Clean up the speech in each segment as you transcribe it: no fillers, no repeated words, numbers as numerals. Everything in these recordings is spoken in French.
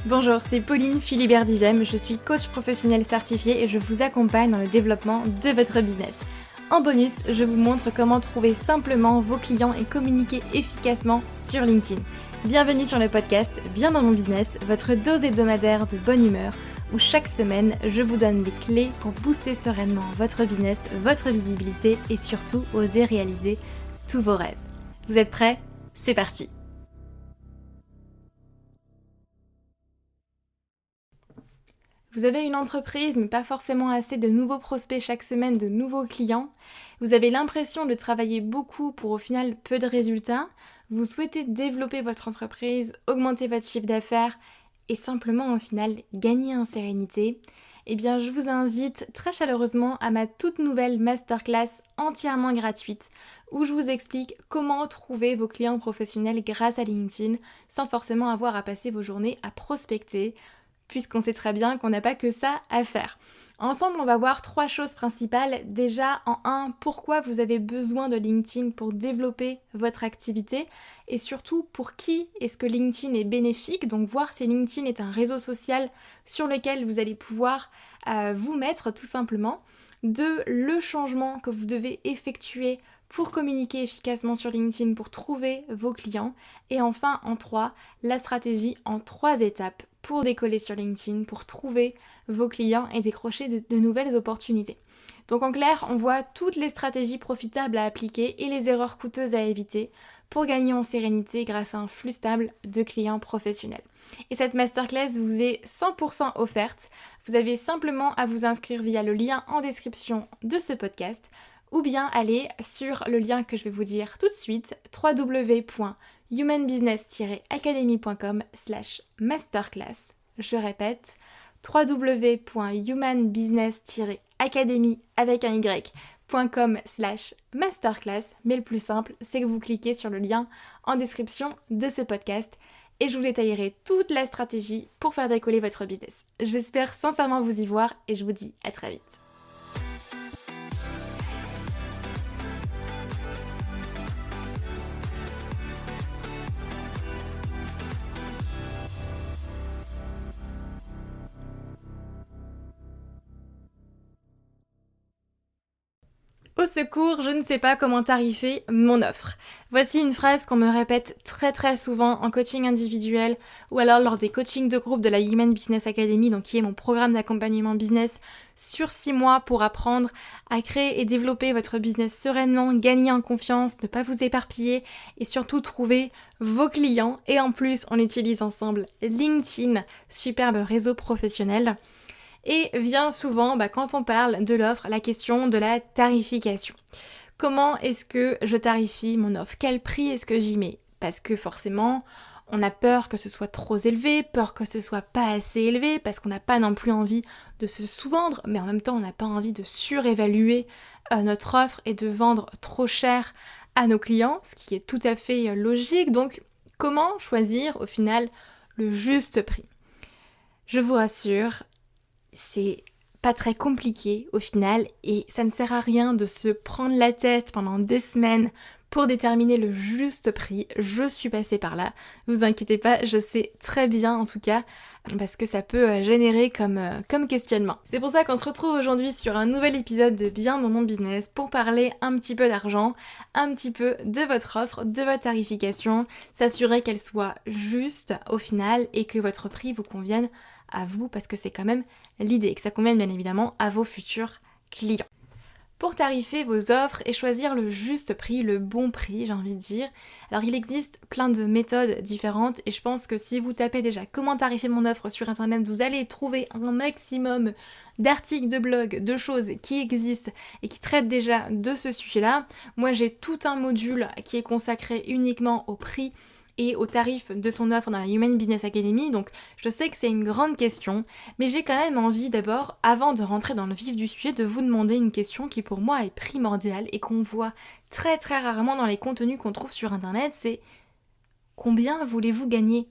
Bonjour, c'est Pauline Philibert-Digem, je suis coach professionnel certifié et je vous accompagne dans le développement de votre business. En bonus, je vous montre comment trouver simplement vos clients et communiquer efficacement sur LinkedIn. Bienvenue sur le podcast Bien dans mon business, votre dose hebdomadaire de bonne humeur, où chaque semaine, je vous donne les clés pour booster sereinement votre business, votre visibilité et surtout oser réaliser tous vos rêves. Vous êtes prêts ? C'est parti ! Vous avez une entreprise, mais pas forcément assez de nouveaux prospects chaque semaine, de nouveaux clients. Vous avez l'impression de travailler beaucoup pour au final peu de résultats. Vous souhaitez développer votre entreprise, augmenter votre chiffre d'affaires et simplement au final gagner en sérénité. Eh bien, je vous invite très chaleureusement à ma toute nouvelle masterclass entièrement gratuite où je vous explique comment trouver vos clients professionnels grâce à LinkedIn sans forcément avoir à passer vos journées à prospecter, puisqu'on sait très bien qu'on n'a pas que ça à faire. Ensemble, on va voir 3 choses principales. Déjà, en 1, pourquoi vous avez besoin de LinkedIn pour développer votre activité et surtout pour qui est-ce que LinkedIn est bénéfique. Donc voir si LinkedIn est un réseau social sur lequel vous allez pouvoir vous mettre tout simplement. 2, le changement que vous devez effectuer pour communiquer efficacement sur LinkedIn, pour trouver vos clients. Et enfin, en 3, la stratégie en 3 étapes pour décoller sur LinkedIn, pour trouver vos clients et décrocher de nouvelles opportunités. Donc en clair, on voit toutes les stratégies profitables à appliquer et les erreurs coûteuses à éviter pour gagner en sérénité grâce à un flux stable de clients professionnels. Et cette masterclass vous est 100% offerte. Vous avez simplement à vous inscrire via le lien en description de ce podcast ou bien aller sur le lien que je vais vous dire tout de suite, www.humanbusiness-academy.com/masterclass. Je répète, www.humanbusiness-academy avec un y.com/masterclass, mais le plus simple, c'est que vous cliquez sur le lien en description de ce podcast et je vous détaillerai toute la stratégie pour faire décoller votre business. J'espère sincèrement vous y voir et je vous dis à très vite. Au secours, je ne sais pas comment tarifer mon offre. Voici une phrase qu'on me répète très souvent en coaching individuel ou alors lors des coachings de groupe de la Human Business Academy, donc qui est mon programme d'accompagnement business sur 6 mois pour apprendre à créer et développer votre business sereinement, gagner en confiance, ne pas vous éparpiller et surtout trouver vos clients. Et en plus, on utilise ensemble LinkedIn, superbe réseau professionnel. Et vient souvent, quand on parle de l'offre, la question de la tarification. Comment est-ce que je tarifie mon offre ? Quel prix est-ce que j'y mets ? Parce que forcément, on a peur que ce soit trop élevé, peur que ce soit pas assez élevé, parce qu'on n'a pas non plus envie de se sous-vendre, mais en même temps, on n'a pas envie de surévaluer notre offre et de vendre trop cher à nos clients, ce qui est tout à fait logique. Donc, comment choisir au final le juste prix ? Je vous rassure, c'est pas très compliqué au final et ça ne sert à rien de se prendre la tête pendant des semaines pour déterminer le juste prix. Je suis passée par là, vous inquiétez pas, je sais très bien en tout cas parce que ça peut générer comme questionnement. C'est pour ça qu'on se retrouve aujourd'hui sur un nouvel épisode de Bien dans mon business pour parler un petit peu d'argent, un petit peu de votre offre, de votre tarification, s'assurer qu'elle soit juste au final et que votre prix vous convienne à vous parce que c'est quand même l'idée, que ça convienne bien évidemment à vos futurs clients. Pour tarifer vos offres et choisir le juste prix, le bon prix, j'ai envie de dire, alors il existe plein de méthodes différentes et je pense que si vous tapez déjà comment tarifer mon offre sur internet, vous allez trouver un maximum d'articles de blog, de choses qui existent et qui traitent déjà de ce sujet-là. Moi j'ai tout un module qui est consacré uniquement au prix et au tarif de son offre dans la Human Business Academy, donc je sais que c'est une grande question, mais j'ai quand même envie d'abord, avant de rentrer dans le vif du sujet, de vous demander une question qui pour moi est primordiale et qu'on voit très rarement dans les contenus qu'on trouve sur internet, c'est combien voulez-vous gagner ?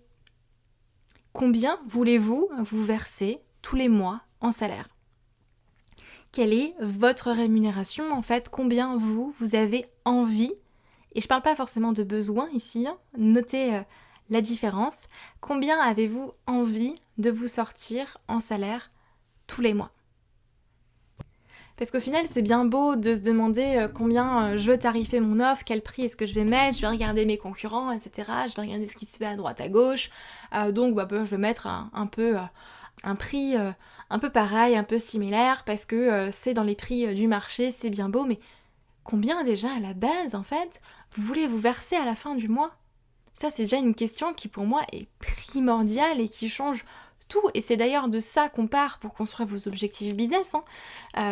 Combien voulez-vous vous verser tous les mois en salaire ? Quelle est votre rémunération en fait ? Combien vous avez envie ? Et je parle pas forcément de besoin ici, notez la différence, combien avez-vous envie de vous sortir en salaire tous les mois ? Parce qu'au final, c'est bien beau de se demander combien je veux tarifer mon offre, quel prix est-ce que je vais mettre, je vais regarder mes concurrents, etc. Je vais regarder ce qui se fait à droite, à gauche. Donc, je vais mettre un prix un peu pareil, un peu similaire, parce que c'est dans les prix du marché, c'est bien beau. Mais combien déjà à la base, en fait, vous voulez vous verser à la fin du mois ? Ça, c'est déjà une question qui, pour moi, est primordiale et qui change tout, et c'est d'ailleurs de ça qu'on part pour construire vos objectifs business.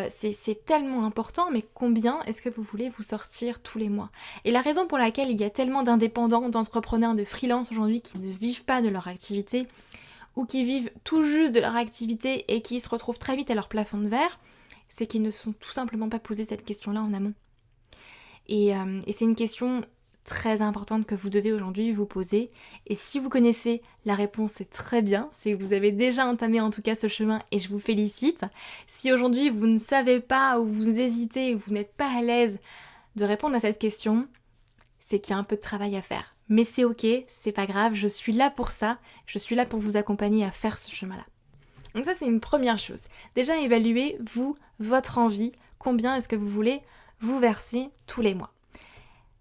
C'est tellement important, mais combien est-ce que vous voulez vous sortir tous les mois ? Et la raison pour laquelle il y a tellement d'indépendants, d'entrepreneurs, de freelance aujourd'hui qui ne vivent pas de leur activité, ou qui vivent tout juste de leur activité et qui se retrouvent très vite à leur plafond de verre, c'est qu'ils ne se sont tout simplement pas posé cette question-là en amont. Et c'est une question très importante que vous devez aujourd'hui vous poser. Et si vous connaissez la réponse, c'est très bien. C'est que vous avez déjà entamé en tout cas ce chemin et je vous félicite. Si aujourd'hui vous ne savez pas ou vous hésitez ou vous n'êtes pas à l'aise de répondre à cette question, c'est qu'il y a un peu de travail à faire. Mais c'est ok, c'est pas grave, je suis là pour ça. Je suis là pour vous accompagner à faire ce chemin-là. Donc ça, c'est une première chose. Déjà, évaluez, vous, votre envie. Combien est-ce que vous voulez vous verser tous les mois ?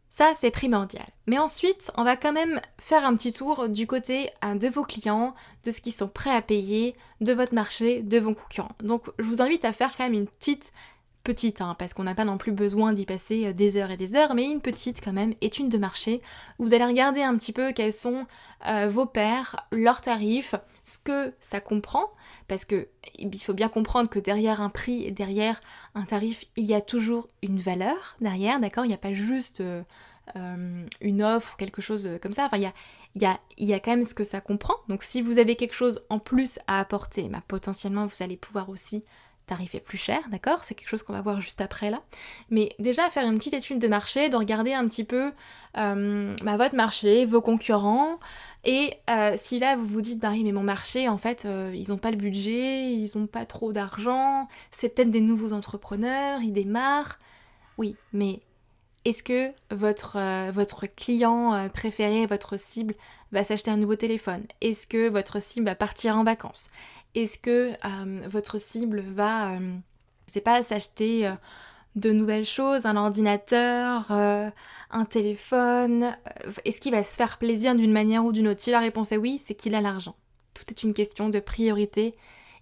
Ça, c'est primordial. Mais ensuite, on va quand même faire un petit tour du côté de vos clients, de ce qu'ils sont prêts à payer, de votre marché, de vos concurrents. Donc, je vous invite à faire quand même une petite, parce qu'on n'a pas non plus besoin d'y passer des heures et des heures, mais une petite quand même étude de marché, où vous allez regarder un petit peu quels sont vos pairs, leurs tarifs, ce que ça comprend, parce que il faut bien comprendre que derrière un prix et derrière un tarif, il y a toujours une valeur derrière, d'accord ? Il n'y a pas juste une offre ou quelque chose comme ça, enfin il y a quand même ce que ça comprend. Donc si vous avez quelque chose en plus à apporter, potentiellement vous allez pouvoir aussi tarifer plus cher, d'accord ? C'est quelque chose qu'on va voir juste après là. Mais déjà faire une petite étude de marché, de regarder un petit peu votre marché, vos concurrents, et si là vous vous dites oui mais mon marché en fait ils ont pas le budget, ils ont pas trop d'argent, c'est peut-être des nouveaux entrepreneurs, ils démarrent. Oui, mais est-ce que votre client préféré, votre cible, va s'acheter un nouveau téléphone ? Est-ce que votre cible va partir en vacances ? Est-ce que votre cible va, s'acheter de nouvelles choses, un ordinateur, un téléphone ? Est-ce qu'il va se faire plaisir d'une manière ou d'une autre ? Si la réponse est oui, c'est qu'il a l'argent. Tout est une question de priorité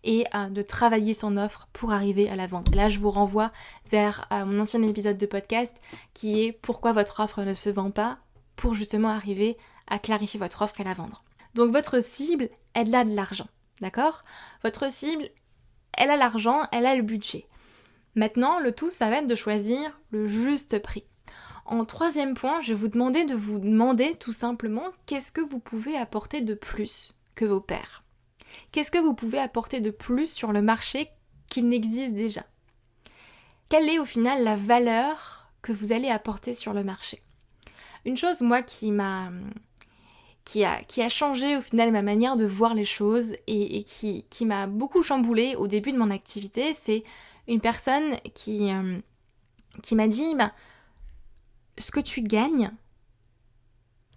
et de travailler son offre pour arriver à la vente. Et là, je vous renvoie vers mon ancien épisode de podcast qui est « Pourquoi votre offre ne se vend pas ?» pour justement arriver à clarifier votre offre et la vendre. Donc votre cible, elle a de l'argent, d'accord ? Votre cible, elle a l'argent, elle a le budget. Maintenant, le tout, ça va être de choisir le juste prix. En troisième point, je vais vous demander tout simplement qu'est-ce que vous pouvez apporter de plus que vos pairs ? Qu'est-ce que vous pouvez apporter de plus sur le marché qui n'existe déjà ? Quelle est au final la valeur que vous allez apporter sur le marché ? Une chose, moi, qui a changé au final ma manière de voir les choses et qui m'a beaucoup chamboulée au début de mon activité, c'est une personne qui m'a dit ce que tu gagnes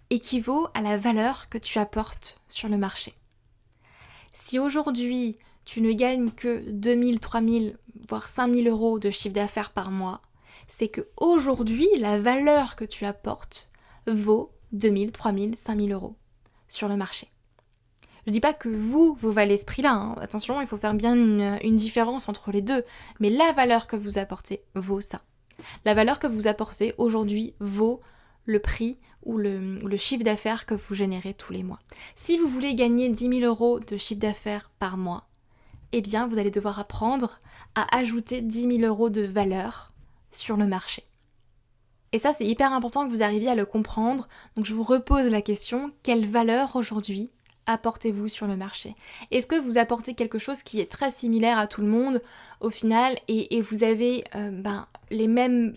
équivaut à la valeur que tu apportes sur le marché. Si aujourd'hui tu ne gagnes que 2000, 3000, voire 5000 euros de chiffre d'affaires par mois, c'est que aujourd'hui la valeur que tu apportes vaut 2000, 3000, 5000 euros sur le marché. Je dis pas que vous valez ce prix-là, hein. Attention, il faut faire bien une différence entre les deux, mais la valeur que vous apportez vaut ça. La valeur que vous apportez aujourd'hui vaut le prix ou le chiffre d'affaires que vous générez tous les mois. Si vous voulez gagner 10 000 euros de chiffre d'affaires par mois, eh bien vous allez devoir apprendre à ajouter 10 000 euros de valeur sur le marché. Et ça, c'est hyper important que vous arriviez à le comprendre. Donc je vous repose la question, quelle valeur aujourd'hui apportez-vous sur le marché ? Est-ce que vous apportez quelque chose qui est très similaire à tout le monde au final et vous avez les mêmes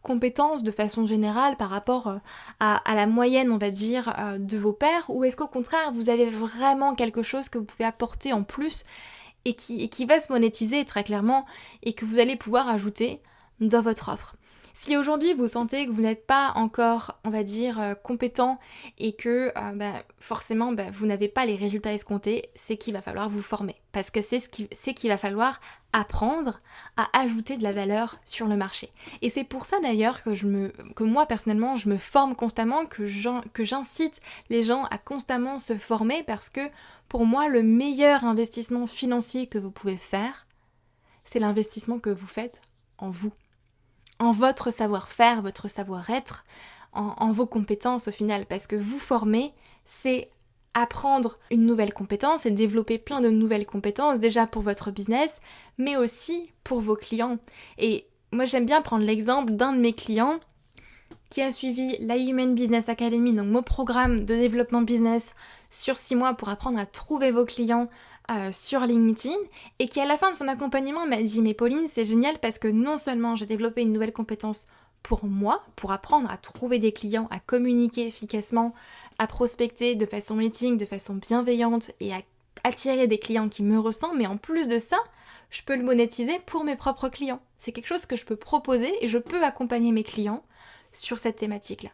compétences de façon générale par rapport à la moyenne, on va dire, de vos pairs, ou est-ce qu'au contraire vous avez vraiment quelque chose que vous pouvez apporter en plus et qui va se monétiser très clairement et que vous allez pouvoir ajouter dans votre offre ? Si aujourd'hui vous sentez que vous n'êtes pas encore, on va dire, compétent et que forcément vous n'avez pas les résultats escomptés, c'est qu'il va falloir vous former. Parce que c'est qu'il va falloir apprendre à ajouter de la valeur sur le marché. Et c'est pour ça d'ailleurs que moi personnellement je me forme constamment, que j'incite les gens à constamment se former, parce que pour moi le meilleur investissement financier que vous pouvez faire, c'est l'investissement que vous faites en vous. En votre savoir-faire, votre savoir-être, en vos compétences au final. Parce que vous former, c'est apprendre une nouvelle compétence et développer plein de nouvelles compétences, déjà pour votre business, mais aussi pour vos clients. Et moi j'aime bien prendre l'exemple d'un de mes clients qui a suivi la Human Business Academy, donc mon programme de développement business sur 6 mois pour apprendre à trouver vos clients sur LinkedIn, et qui à la fin de son accompagnement m'a dit: mais Pauline, c'est génial parce que non seulement j'ai développé une nouvelle compétence pour moi, pour apprendre à trouver des clients, à communiquer efficacement, à prospecter de façon meeting, de façon bienveillante et à attirer des clients qui me ressemblent, mais en plus de ça, je peux le monétiser pour mes propres clients. C'est quelque chose que je peux proposer et je peux accompagner mes clients sur cette thématique-là.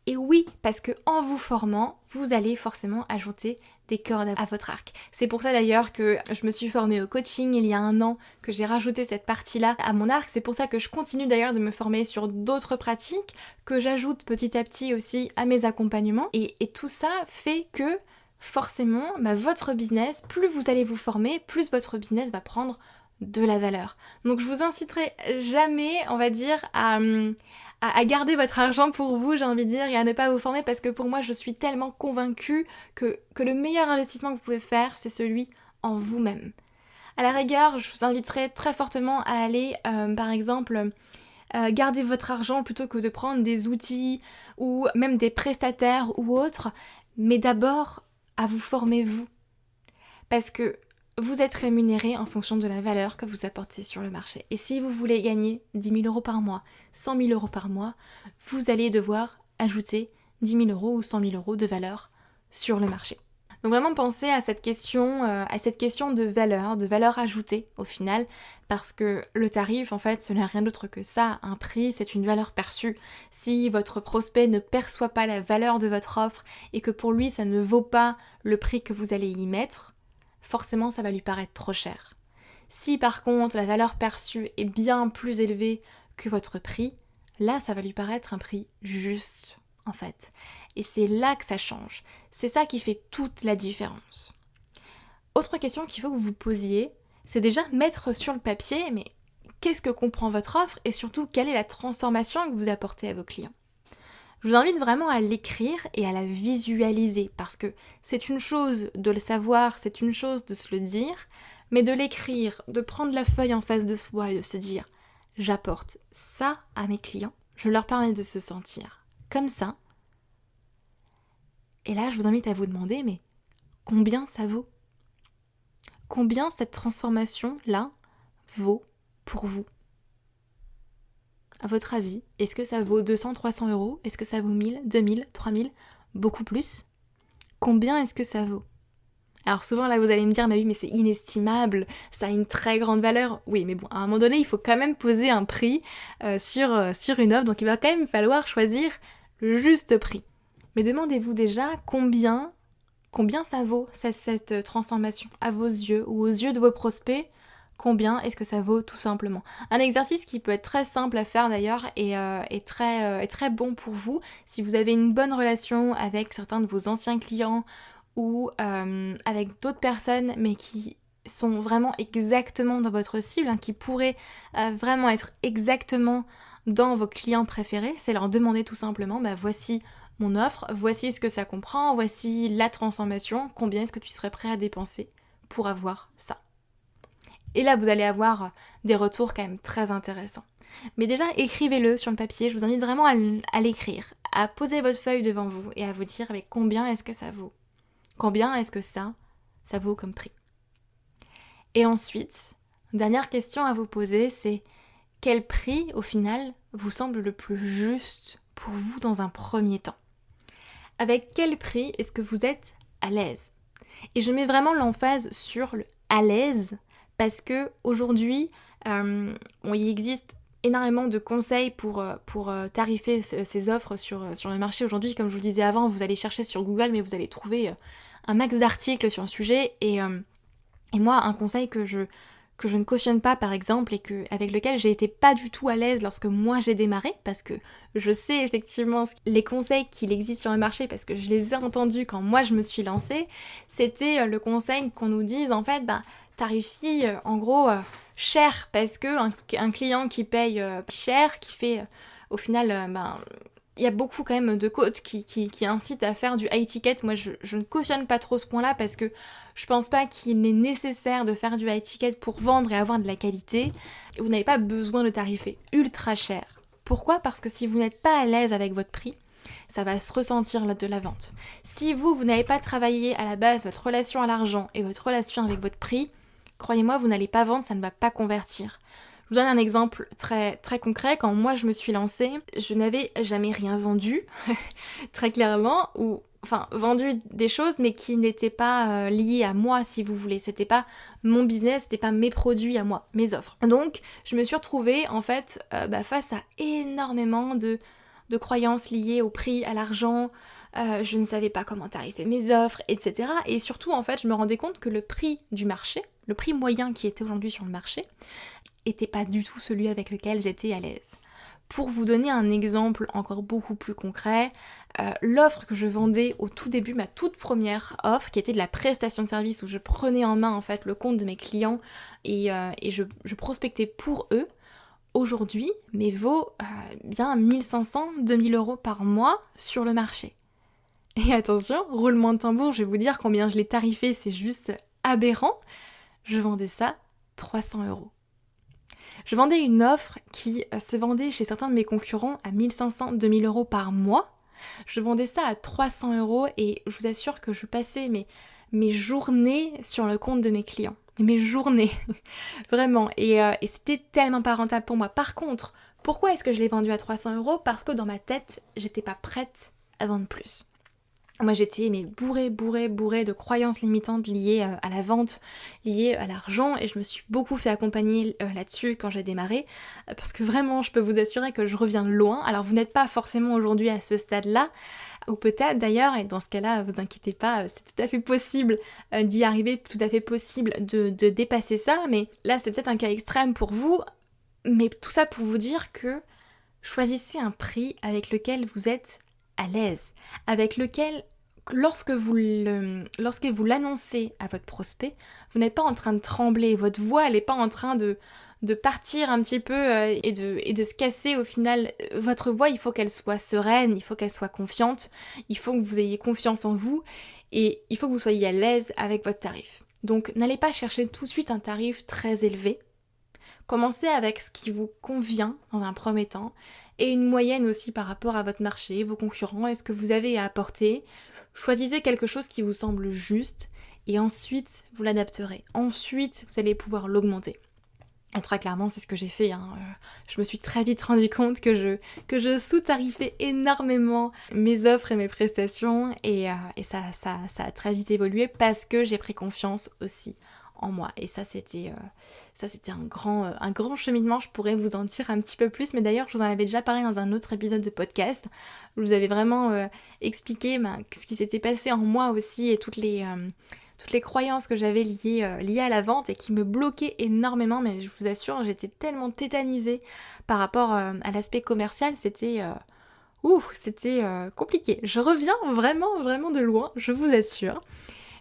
Et oui, parce que en vous formant, vous allez forcément ajouter des cordes à votre arc. C'est pour ça d'ailleurs que je me suis formée au coaching il y a 1 an, que j'ai rajouté cette partie-là à mon arc. C'est pour ça que je continue d'ailleurs de me former sur d'autres pratiques, que j'ajoute petit à petit aussi à mes accompagnements. Et tout ça fait que forcément, votre business, plus vous allez vous former, plus votre business va prendre de la valeur. Donc je vous inciterai jamais, on va dire, à garder votre argent pour vous, j'ai envie de dire, et à ne pas vous former, parce que pour moi, je suis tellement convaincue que le meilleur investissement que vous pouvez faire, c'est celui en vous-même. À la rigueur, je vous inviterai très fortement à aller, par exemple, garder votre argent plutôt que de prendre des outils ou même des prestataires ou autres, mais d'abord à vous former vous. Parce que vous êtes rémunéré en fonction de la valeur que vous apportez sur le marché. Et si vous voulez gagner 10 000 € par mois, 100 000 € par mois, vous allez devoir ajouter 10 000 € ou 100 000 € de valeur sur le marché. Donc vraiment pensez à cette question de valeur ajoutée au final, parce que le tarif en fait ce n'est rien d'autre que ça, un prix c'est une valeur perçue. Si votre prospect ne perçoit pas la valeur de votre offre et que pour lui ça ne vaut pas le prix que vous allez y mettre, forcément ça va lui paraître trop cher. Si par contre la valeur perçue est bien plus élevée que votre prix, là ça va lui paraître un prix juste en fait. Et c'est là que ça change. C'est ça qui fait toute la différence. Autre question qu'il faut que vous vous posiez, c'est déjà mettre sur le papier, mais qu'est-ce que comprend votre offre et surtout quelle est la transformation que vous apportez à vos clients. Je vous invite vraiment à l'écrire et à la visualiser, parce que c'est une chose de le savoir, c'est une chose de se le dire, mais de l'écrire, de prendre la feuille en face de soi et de se dire « j'apporte ça à mes clients », je leur permets de se sentir comme ça. Et là, je vous invite à vous demander, mais combien ça vaut ? Combien cette transformation-là vaut pour vous ? À votre avis, est-ce que ça vaut 200, 300 €? Est-ce que ça vaut 1000, 2000, 3000 ? Beaucoup plus ? Combien est-ce que ça vaut ? Alors souvent là vous allez me dire, mais oui, mais c'est inestimable, ça a une très grande valeur. Oui, mais bon, à un moment donné, il faut quand même poser un prix sur une offre, donc il va quand même falloir choisir le juste prix. Mais demandez-vous déjà combien ça vaut cette transformation à vos yeux ou aux yeux de vos prospects. Combien est-ce que ça vaut tout simplement ? Un exercice qui peut être très simple à faire d'ailleurs et très bon pour vous si vous avez une bonne relation avec certains de vos anciens clients ou avec d'autres personnes mais qui sont vraiment exactement dans votre cible, qui pourraient vraiment être exactement dans vos clients préférés, c'est leur demander tout simplement, voici mon offre, voici ce que ça comprend, voici la transformation, combien est-ce que tu serais prêt à dépenser pour avoir ça ? Et là, vous allez avoir des retours quand même très intéressants. Mais déjà, écrivez-le sur le papier, je vous invite vraiment à l'écrire, à poser votre feuille devant vous et à vous dire avec combien est-ce que ça vaut ? Combien est-ce que ça vaut comme prix ? Et ensuite, dernière question à vous poser, c'est quel prix, au final, vous semble le plus juste pour vous dans un premier temps ? Avec quel prix est-ce que vous êtes à l'aise ? Et je mets vraiment l'emphase sur le à l'aise parce que aujourd'hui, il existe énormément de conseils pour tarifer ces offres sur le marché aujourd'hui. Comme je vous le disais avant, vous allez chercher sur Google, mais vous allez trouver un max d'articles sur le sujet. Et moi, un conseil que je ne cautionne pas par exemple et avec lequel j'ai été pas du tout à l'aise lorsque moi j'ai démarré, parce que je sais effectivement les conseils qu'il existe sur le marché parce que je les ai entendus quand moi je me suis lancée, c'était le conseil qu'on nous dise en fait tarifie en gros cher, parce que un client qui paye cher, qui fait au final il y a beaucoup quand même de coachs qui incitent à faire du high ticket. Moi, je ne cautionne pas trop ce point-là parce que je pense pas qu'il est nécessaire de faire du high ticket pour vendre et avoir de la qualité. Vous n'avez pas besoin de tarifer ultra cher. Pourquoi ? Parce que si vous n'êtes pas à l'aise avec votre prix, ça va se ressentir lors de la vente. Si vous n'avez pas travaillé à la base votre relation à l'argent et votre relation avec votre prix, croyez-moi, vous n'allez pas vendre, ça ne va pas convertir. Je vous donne un exemple très, très concret. Quand moi je me suis lancée, je n'avais jamais rien vendu, très clairement, ou enfin vendu des choses mais qui n'étaient pas liées à moi, si vous voulez. C'était pas mon business, c'était pas mes produits à moi, mes offres. Donc je me suis retrouvée en fait face à énormément de croyances liées au prix, à l'argent. Je ne savais pas comment tarifer mes offres, etc. Et surtout en fait je me rendais compte que le prix du marché, le prix moyen qui était aujourd'hui sur le marché, était pas du tout celui avec lequel j'étais à l'aise. Pour vous donner un exemple encore beaucoup plus concret, l'offre que je vendais au tout début, ma toute première offre, qui était de la prestation de service où je prenais en main en fait le compte de mes clients et je prospectais pour eux, aujourd'hui, mais vaut bien 1500, 2000 euros par mois sur le marché. Et attention, roulement de tambour, je vais vous dire combien je l'ai tarifé, c'est juste aberrant. Je vendais ça 300 euros. Je vendais une offre qui se vendait chez certains de mes concurrents à 1500, 2000 euros par mois. Je vendais ça à 300 euros et je vous assure que je passais mes journées sur le compte de mes clients. Mes journées, vraiment. Et c'était tellement pas rentable pour moi. Par contre, pourquoi est-ce que je l'ai vendu à 300 euros ? Parce que dans ma tête, j'étais pas prête à vendre plus. Moi j'étais bourrée de croyances limitantes liées à la vente, liées à l'argent, et je me suis beaucoup fait accompagner là-dessus quand j'ai démarré, parce que vraiment je peux vous assurer que je reviens loin. Alors vous n'êtes pas forcément aujourd'hui à ce stade-là, ou peut-être d'ailleurs, et dans ce cas-là vous inquiétez pas, c'est tout à fait possible d'y arriver, tout à fait possible de dépasser ça, mais là c'est peut-être un cas extrême pour vous, mais tout ça pour vous dire que choisissez un prix avec lequel vous êtes à l'aise, avec lequel, lorsque vous l'annoncez à votre prospect, vous n'êtes pas en train de trembler, votre voix elle n'est pas en train de partir un petit peu et de se casser au final. Votre voix, il faut qu'elle soit sereine, il faut qu'elle soit confiante, il faut que vous ayez confiance en vous et il faut que vous soyez à l'aise avec votre tarif. Donc n'allez pas chercher tout de suite un tarif très élevé, commencez avec ce qui vous convient dans un premier temps, et une moyenne aussi par rapport à votre marché, vos concurrents, et ce que vous avez à apporter. Choisissez quelque chose qui vous semble juste et ensuite vous l'adapterez. Ensuite, vous allez pouvoir l'augmenter. Et très clairement, c'est ce que j'ai fait. Je me suis très vite rendu compte que je sous-tarifais énormément mes offres et mes prestations et ça a très vite évolué parce que j'ai pris confiance aussi en moi. Et ça c'était un grand cheminement, je pourrais vous en dire un petit peu plus, mais d'ailleurs je vous en avais déjà parlé dans un autre épisode de podcast. Je vous avais vraiment expliqué ce qui s'était passé en moi aussi et toutes les croyances que j'avais liées à la vente et qui me bloquaient énormément, mais je vous assure, j'étais tellement tétanisée par rapport à l'aspect commercial, c'était compliqué. Je reviens vraiment de loin, je vous assure.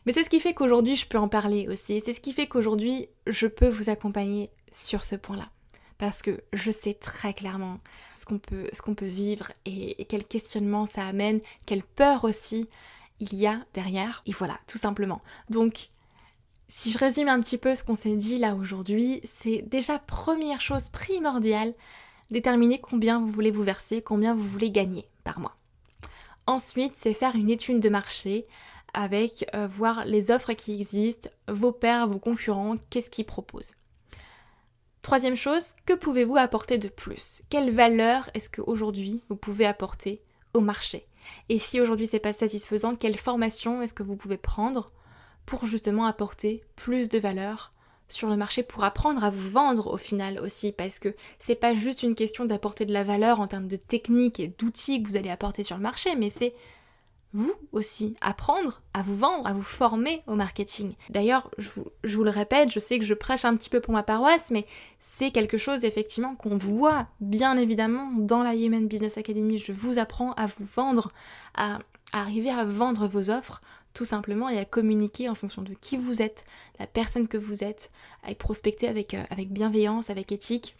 Mais c'est ce qui fait qu'aujourd'hui je peux en parler aussi, c'est ce qui fait qu'aujourd'hui je peux vous accompagner sur ce point-là. Parce que je sais très clairement ce qu'on peut vivre et quel questionnement ça amène, quelle peur aussi il y a derrière. Et voilà, tout simplement. Donc, si je résume un petit peu ce qu'on s'est dit là aujourd'hui, c'est déjà première chose primordiale, déterminer combien vous voulez vous verser, combien vous voulez gagner par mois. Ensuite, c'est faire une étude de marché avec voir les offres qui existent, vos pairs, vos concurrents, qu'est-ce qu'ils proposent. Troisième chose, que pouvez-vous apporter de plus ? Quelle valeur est-ce qu'aujourd'hui vous pouvez apporter au marché ? Et si aujourd'hui c'est pas satisfaisant, quelle formation est-ce que vous pouvez prendre pour justement apporter plus de valeur, sur le marché pour apprendre à vous vendre au final aussi, parce que c'est pas juste une question d'apporter de la valeur en termes de techniques et d'outils que vous allez apporter sur le marché, mais c'est vous aussi apprendre à vous vendre, à vous former au marketing. D'ailleurs, je vous le répète, je sais que je prêche un petit peu pour ma paroisse, mais c'est quelque chose effectivement qu'on voit bien évidemment dans la Yemen Business Academy. Je vous apprends à vous vendre, à arriver à vendre vos offres tout simplement et à communiquer en fonction de qui vous êtes, la personne que vous êtes, à prospecter avec bienveillance, avec éthique.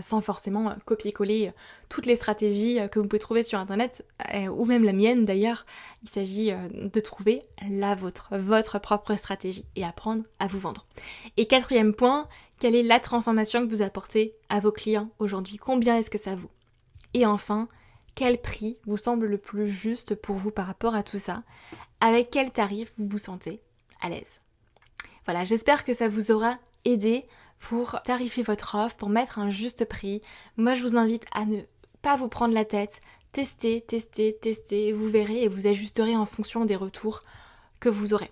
Sans forcément copier-coller toutes les stratégies que vous pouvez trouver sur internet, ou même la mienne d'ailleurs. Il s'agit de trouver la vôtre, votre propre stratégie et apprendre à vous vendre. Et 4e point, quelle est la transformation que vous apportez à vos clients aujourd'hui? Combien est-ce que ça vaut? Et enfin, quel prix vous semble le plus juste pour vous par rapport à tout ça? Avec quel tarif vous vous sentez à l'aise? Voilà, j'espère que ça vous aura aidé pour tarifier votre offre, pour mettre un juste prix. Moi, je vous invite à ne pas vous prendre la tête. Testez, vous verrez et vous ajusterez en fonction des retours que vous aurez.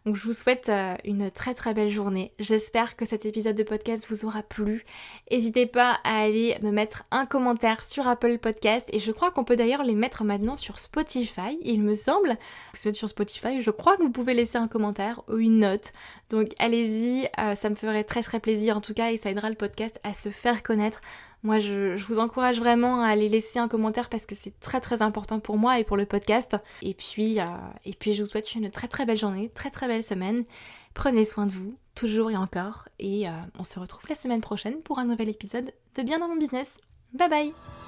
Donc je vous souhaite une très très belle journée. J'espère que cet épisode de podcast vous aura plu. N'hésitez pas à aller me mettre un commentaire sur Apple Podcast et je crois qu'on peut d'ailleurs les mettre maintenant sur Spotify, il me semble. Si vous êtes sur Spotify, je crois que vous pouvez laisser un commentaire ou une note. Donc allez-y, ça me ferait très très plaisir en tout cas et ça aidera le podcast à se faire connaître. Moi, je vous encourage vraiment à aller laisser un commentaire parce que c'est très très important pour moi et pour le podcast. Et puis je vous souhaite une très très belle journée, très très belle semaine. Prenez soin de vous, toujours et encore. Et on se retrouve la semaine prochaine pour un nouvel épisode de Bien dans mon business. Bye bye!